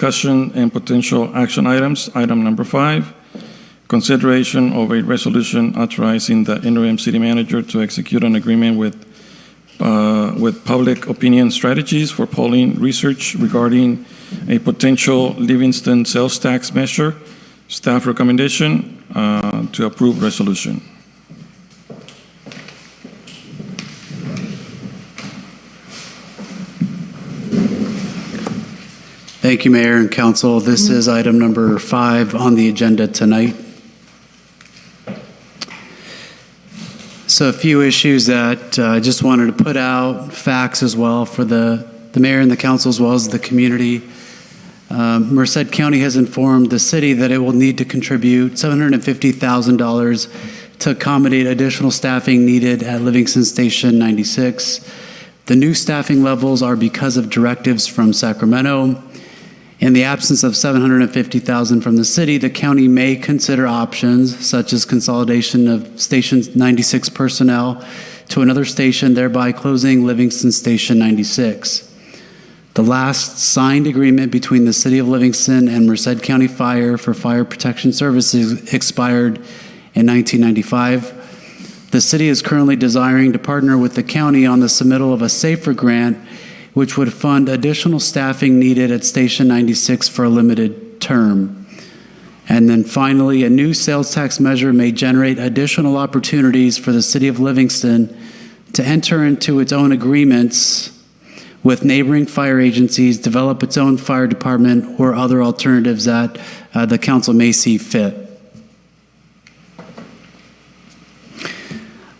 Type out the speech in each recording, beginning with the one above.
Discussion and potential action items. Item number 5, consideration of a resolution authorizing the interim city manager to execute an agreement with public opinion strategies for polling research regarding a potential Livingston sales tax measure. Staff recommendation to approve resolution. Thank you, Mayor and Council. This is item number 5 on the agenda tonight. So a few issues that I just wanted to put out, facts as well for the Mayor and the Council as well as the community. Merced County has informed the city that it will need to contribute $750,000 to accommodate additional staffing needed at Livingston Station 96. The new staffing levels are because of directives from Sacramento. In the absence of $750,000 from the city, the county may consider options such as consolidation of Station 96 personnel to another station, thereby closing Livingston Station 96. The last signed agreement between the City of Livingston and Merced County Fire for fire protection services expired in 1995. The city is currently desiring to partner with the county on the submittal of a SAFER grant, which would fund additional staffing needed at Station 96 for a limited term. And then finally, a new sales tax measure may generate additional opportunities for the City of Livingston to enter into its own agreements with neighboring fire agencies, develop its own fire department, or other alternatives that the council may see fit.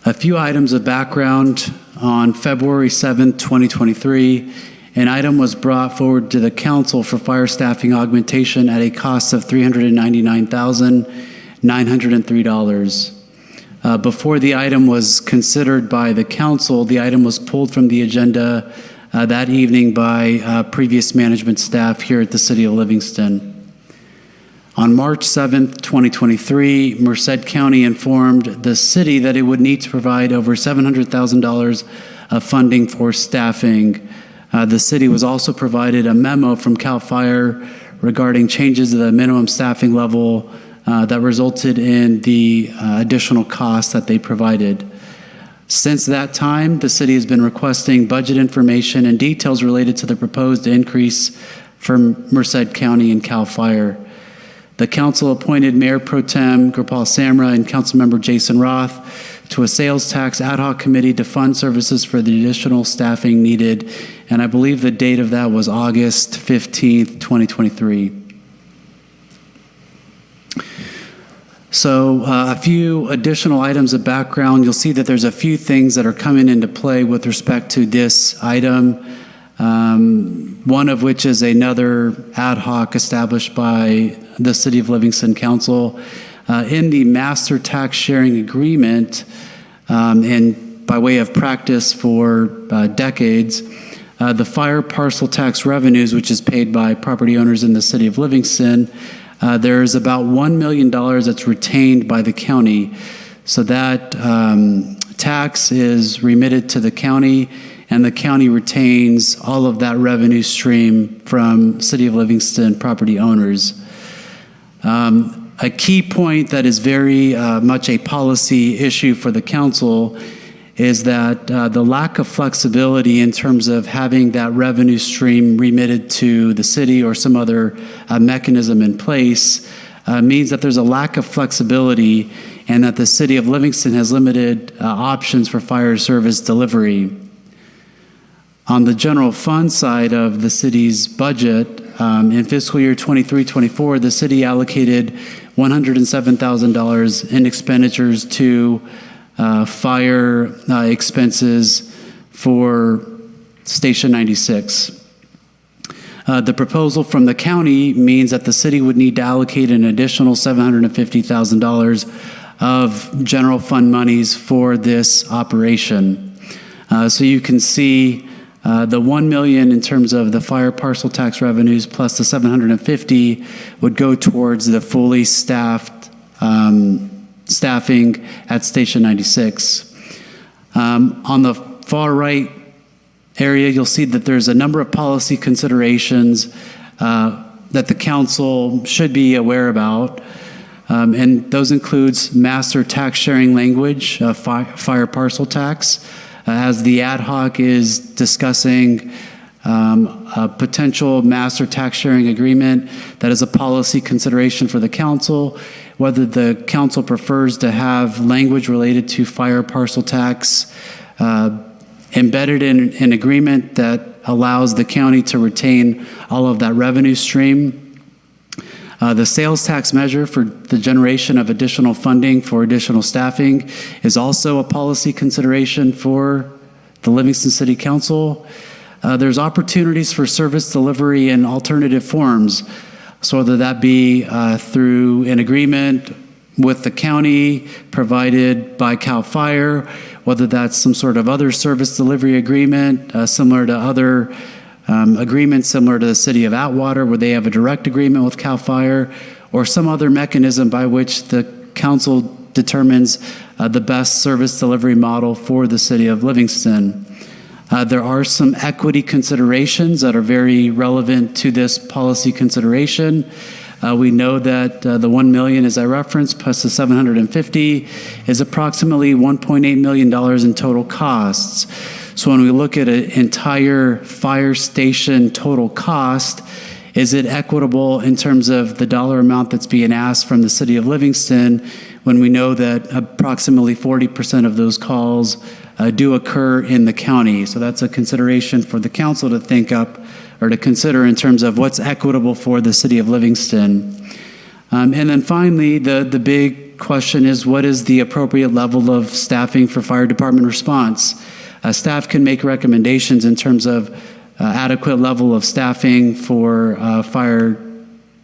A few items of background. On February 7th, 2023, an item was brought forward to the council for fire staffing augmentation at a cost of $399,903. Before the item was considered by the council, the item was pulled from the agenda that evening by previous management staff here at the City of Livingston. On March 7th, 2023, Merced County informed the city that it would need to provide over $700,000 of funding for staffing. The city was also provided a memo from CAL FIRE regarding changes to the minimum staffing level that resulted in the additional costs that they provided. Since that time, the city has been requesting budget information and details related to the proposed increase from Merced County and CAL FIRE. The council appointed Mayor Pro Tem Gopal Samra and Councilmember Jason Roth to a sales tax ad hoc committee to fund services for the additional staffing needed. And I believe the date of that was August 15th, 2023. So a few additional items of background. You'll see that there's a few things that are coming into play with respect to this item. One of which is another ad hoc established by the City of Livingston Council. In the master tax sharing agreement, and by way of practice for decades, the fire parcel tax revenues, which is paid by property owners in the City of Livingston, there's about $1 million that's retained by the county. So that tax is remitted to the county, and the county retains all of that revenue stream from City of Livingston property owners. A key point that is very much a policy issue for the council is that the lack of flexibility in terms of having that revenue stream remitted to the city or some other mechanism in place means that there's a lack of flexibility and that the City of Livingston has limited options for fire service delivery. On the general fund side of the city's budget, in fiscal year 23-24, the city allocated $107,000 in expenditures to fire expenses for Station 96. The proposal from the county means that the city would need to allocate an additional $750,000 of general fund monies for this operation. So you can see the $1 million in terms of the fire parcel tax revenues plus the $750 would go towards the fully staffed staffing at Station 96. On the far right area, you'll see that there's a number of policy considerations that the council should be aware about. And those includes master tax sharing language, fire parcel tax, as the ad hoc is discussing a potential master tax sharing agreement that is a policy consideration for the council, whether the council prefers to have language related to fire parcel tax embedded in an agreement that allows the county to retain all of that revenue stream. The sales tax measure for the generation of additional funding for additional staffing is also a policy consideration for the Livingston City Council. There's opportunities for service delivery in alternative forms, so whether that be through an agreement with the county provided by CAL FIRE, whether that's some sort of other service delivery agreement similar to other agreements similar to the city of Atwater, where they have a direct agreement with CAL FIRE, or some other mechanism by which the council determines the best service delivery model for the city of Livingston. There are some equity considerations that are very relevant to this policy consideration. We know that the 1 million, as I referenced, plus the 750 is approximately $1.8 million in total costs. So when we look at an entire fire station total cost, is it equitable in terms of the dollar amount that's being asked from the city of Livingston, when we know that approximately 40% of those calls do occur in the county? So that's a consideration for the council to think up or to consider in terms of what's equitable for the city of Livingston. And then finally, the big question is, what is the appropriate level of staffing for fire department response? Staff can make recommendations in terms of adequate level of staffing for fire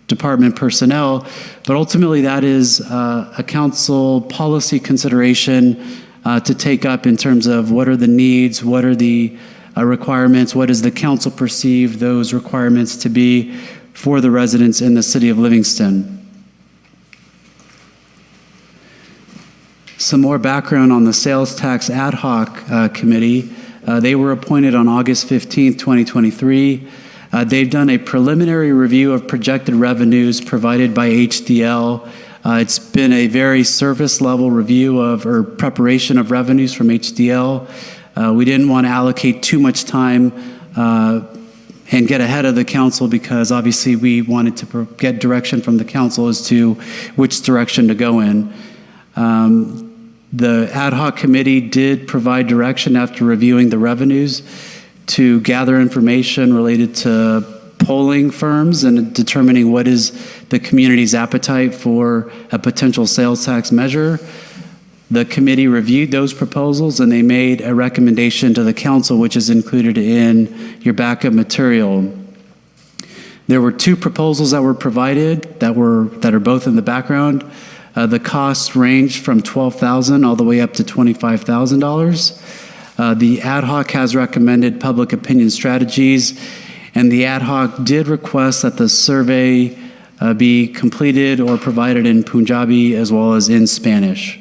department personnel, but ultimately that is a council policy consideration to take up in terms of what are the needs, what are the requirements, what does the council perceive those requirements to be for the residents in the city of Livingston. Some more background on the Sales Tax Ad Hoc Committee. They were appointed on August 15th, 2023. They've done a preliminary review of projected revenues provided by HDL. It's been a very surface level review or preparation of revenues from HDL. We didn't want to allocate too much time and get ahead of the council, because obviously we wanted to get direction from the council as to which direction to go in. The ad hoc committee did provide direction after reviewing the revenues to gather information related to polling firms and determining what is the community's appetite for a potential sales tax measure. The committee reviewed those proposals and they made a recommendation to the council, which is included in your backup material. There were two proposals that were provided that are both in the background. The costs ranged from $12,000 all the way up to $25,000. The ad hoc has recommended public opinion strategies, and the ad hoc did request that the survey be completed or provided in Punjabi as well as in Spanish.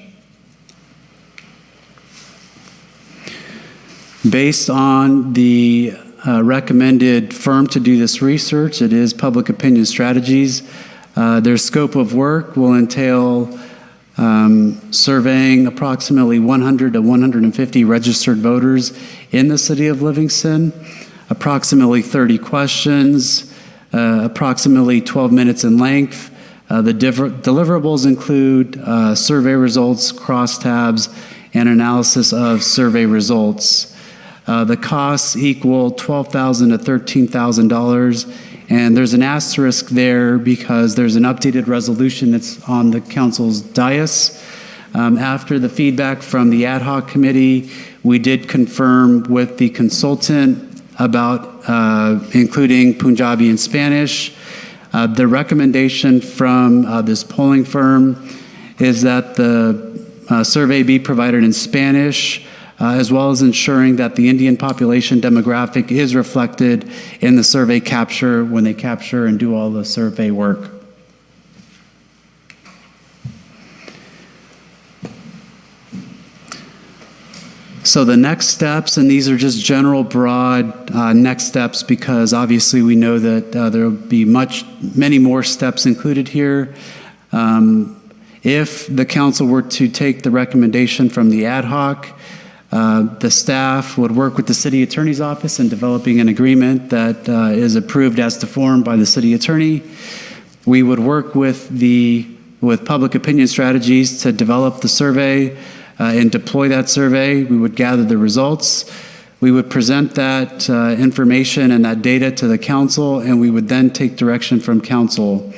Based on the recommended firm to do this research, it is Public Opinion Strategies. Their scope of work will entail surveying approximately 100 to 150 registered voters in the city of Livingston, approximately 30 questions, approximately 12 minutes in length. The deliverables include survey results, crosstabs, and analysis of survey results. The costs equal $12,000 to $13,000. And there's an asterisk there because there's an updated resolution that's on the council's dais. After the feedback from the ad hoc committee, we did confirm with the consultant about including Punjabi and Spanish. The recommendation from this polling firm is that the survey be provided in Spanish, as well as ensuring that the Indian population demographic is reflected in the survey capture when they capture and do all the survey work. So the next steps, and these are just general, broad next steps, because obviously we know that there will be many more steps included here. If the council were to take the recommendation from the ad hoc, the staff would work with the city attorney's office in developing an agreement that is approved as to form by the city attorney. We would work with public opinion strategies to develop the survey and deploy that survey. We would gather the results. We would present that information and that data to the council, and we would then take direction from council.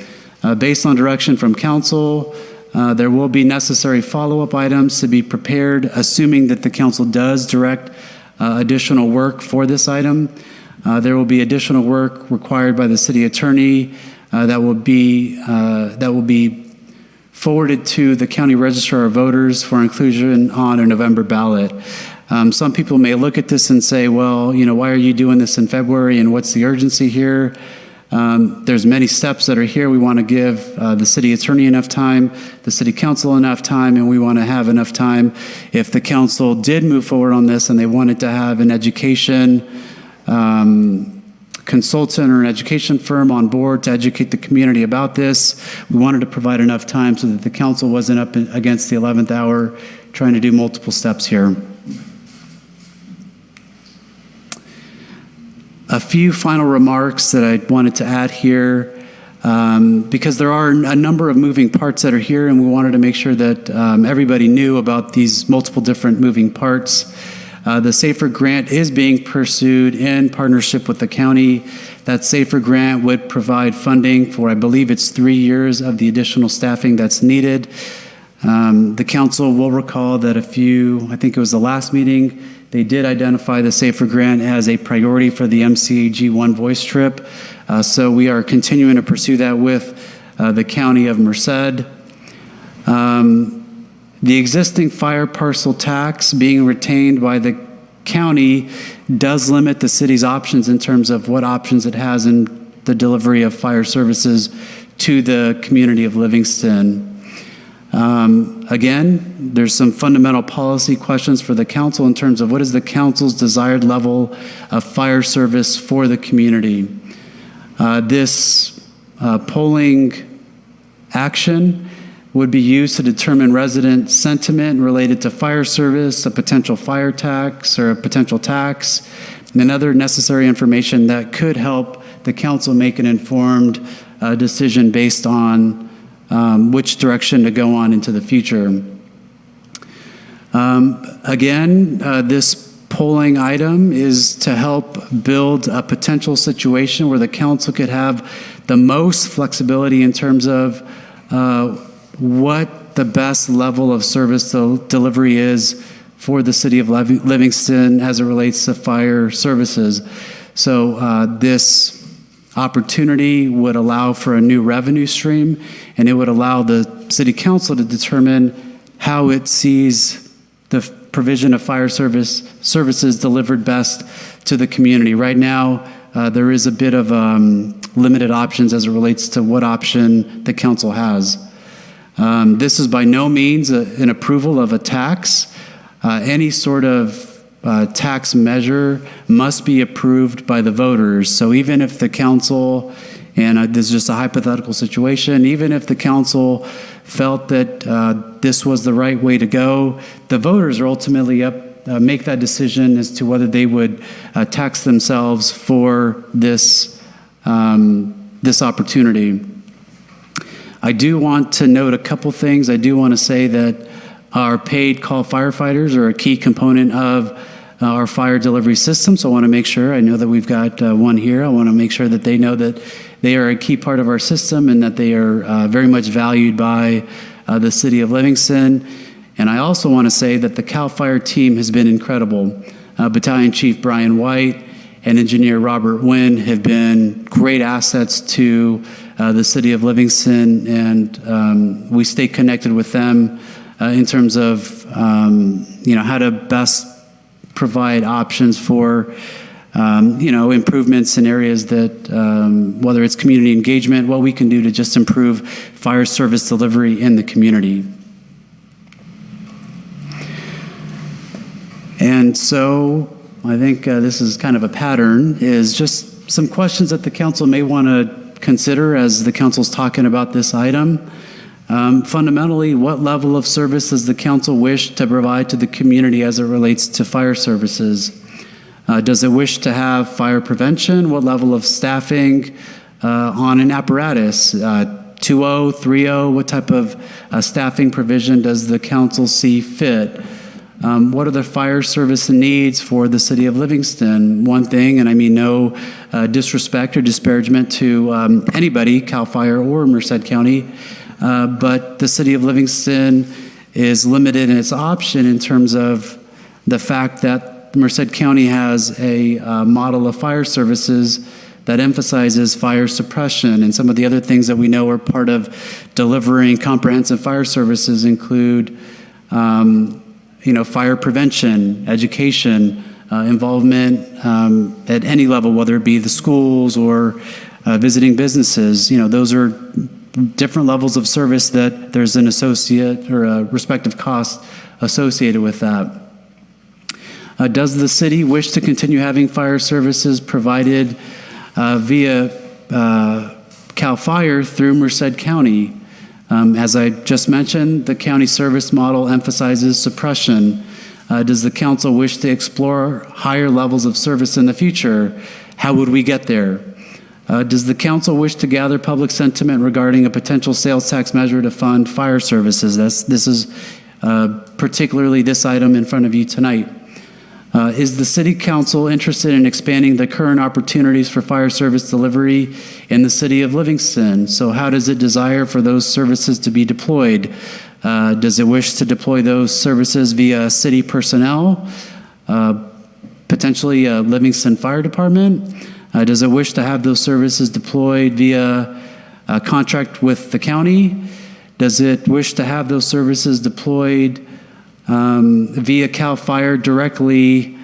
Based on direction from council, there will be necessary follow-up items to be prepared, assuming that the council does direct additional work for this item. There will be additional work required by the city attorney that will be forwarded to the county registrar of voters for inclusion on a November ballot. Some people may look at this and say, well, why are you doing this in February and what's the urgency here? There's many steps that are here. We want to give the city attorney enough time, the city council enough time, and we want to have enough time if the council did move forward on this and they wanted to have an education consultant or an education firm on board to educate the community about this. We wanted to provide enough time so that the council wasn't up against the 11th hour trying to do multiple steps here. A few final remarks that I wanted to add here, because there are a number of moving parts that are here, and we wanted to make sure that everybody knew about these multiple different moving parts. The SAFER grant is being pursued in partnership with the county. That SAFER grant would provide funding for, I believe it's 3 years of the additional staffing that's needed. The council will recall that I think it was the last meeting, they did identify the SAFER grant as a priority for the MCAG1 voice trip. So we are continuing to pursue that with the county of Merced. The existing fire parcel tax being retained by the county does limit the city's options in terms of what options it has in the delivery of fire services to the community of Livingston. Again, there's some fundamental policy questions for the council in terms of what is the council's desired level of fire service for the community. This polling action would be used to determine resident sentiment related to fire service, a potential fire tax or a potential tax, and other necessary information that could help the council make an informed decision based on which direction to go on into the future. Again, this polling item is to help build a potential situation where the council could have the most flexibility in terms of what the best level of service delivery is for the city of Livingston as it relates to fire services. So this opportunity would allow for a new revenue stream, and it would allow the city council to determine how it sees the provision of fire services delivered best to the community. Right now, there is a bit of limited options as it relates to what option the council has. This is by no means an approval of a tax. Any sort of tax measure must be approved by the voters. So even if the council, and this is just a hypothetical situation, even if the council felt that this was the right way to go, the voters are ultimately make that decision as to whether they would tax themselves for this opportunity. I do want to note a couple things. I do want to say that our paid call firefighters are a key component of our fire delivery system. So I want to make sure, I know that we've got one here. I want to make sure that they know that they are a key part of our system and that they are very much valued by the city of Livingston. And I also want to say that the CAL FIRE team has been incredible. Battalion Chief Brian White and Engineer Robert Wynn have been great assets to the city of Livingston, and we stay connected with them in terms of how to best provide options for improvements in areas that whether it's community engagement, what we can do to just improve fire service delivery in the community. And And so I think this is kind of a pattern, is just some questions that the council may want to consider as the council's talking about this item. Fundamentally, what level of service does the council wish to provide to the community as it relates to fire services? Does it wish to have fire prevention? What level of staffing on an apparatus? 2.0, 3.0, what type of staffing provision does the council see fit? What are the fire service needs for the city of Livingston? One thing, and I mean no disrespect or disparagement to anybody, CAL FIRE or Merced County, but the city of Livingston is limited in its option in terms of the fact that Merced County has a model of fire services that emphasizes fire suppression, and some of the other things that we know are part of delivering comprehensive fire services include fire prevention, education, involvement at any level, whether it be the schools or visiting businesses. Those are different levels of service that there's an associate or a respective cost associated with that. Does the city wish to continue having fire services provided via CAL FIRE through Merced County? As I just mentioned, the county service model emphasizes suppression. Does the council wish to explore higher levels of service in the future? How would we get there? Does the council wish to gather public sentiment regarding a potential sales tax measure to fund fire services? This is particularly this item in front of you tonight. Is the city council interested in expanding the current opportunities for fire service delivery in the city of Livingston? So how does it desire for those services to be deployed? Does it wish to deploy those services via city personnel, potentially a Livingston Fire Department? Does it wish to have those services deployed via a contract with the county? Does it wish to have those services deployed via CAL FIRE directly,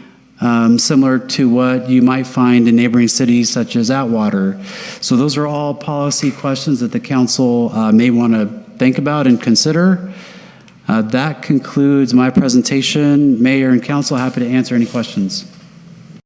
similar to what you might find in neighboring cities such as Atwater? So those are all policy questions that the council may want to think about and consider. That concludes my presentation. Mayor and council, happy to answer any questions.